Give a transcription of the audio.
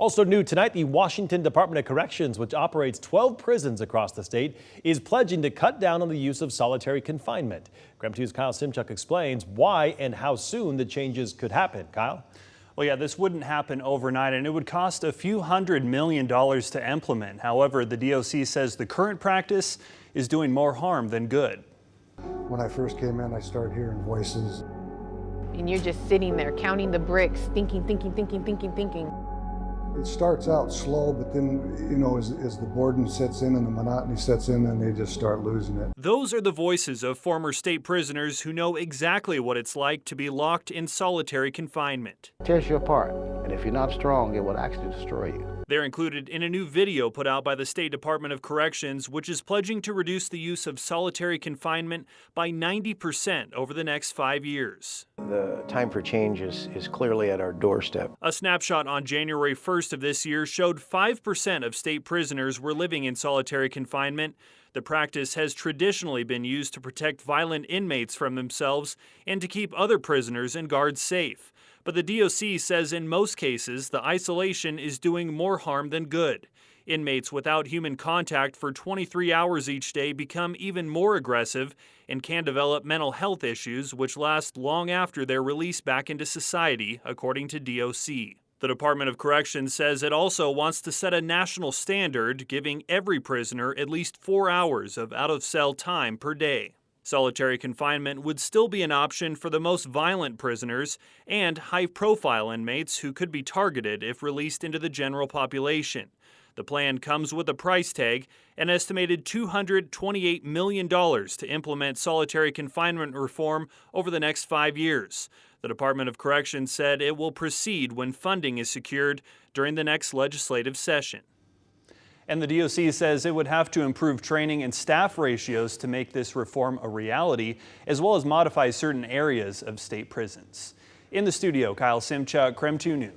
Also new tonight, the Washington Department of Corrections, which operates 12 prisons across the state, is pledging to cut down on the use of solitary confinement. KREM 2's Kyle Simchuk explains why and how soon the changes could happen. Kyle? Well, yeah, this wouldn't happen overnight, and it would cost a few $100 million to implement. However, the DOC says the current practice is doing more harm than good. When I first came in, I started hearing voices. And you're just sitting there counting the bricks, thinking. It starts out slow, but then, as the boredom sets in and the monotony sets in, then they just start losing it. Those are the voices of former state prisoners who know exactly what it's like to be locked in solitary confinement. It tears you apart, and if you're not strong, it will actually destroy you. They're included in a new video put out by the State Department of Corrections, which is pledging to reduce the use of solitary confinement by 90% over the next 5 years. The time for change is clearly at our doorstep. A snapshot on January 1st of this year showed 5% of state prisoners were living in solitary confinement. The practice has traditionally been used to protect violent inmates from themselves and to keep other prisoners and guards safe. But the DOC says in most cases, the isolation is doing more harm than good. Inmates without human contact for 23 hours each day become even more aggressive and can develop mental health issues which last long after their release back into society, according to DOC. The Department of Corrections says it also wants to set a national standard, giving every prisoner at least 4 hours of out-of-cell time per day. Solitary confinement would still be an option for the most violent prisoners and high-profile inmates who could be targeted if released into the general population. The plan comes with a price tag, an estimated $228 million to implement solitary confinement reform over the next 5 years. The Department of Corrections said it will proceed when funding is secured during the next legislative session. And the DOC says it would have to improve training and staff ratios to make this reform a reality, as well as modify certain areas of state prisons. In the studio, Kyle Simchuk, KREM 2 News.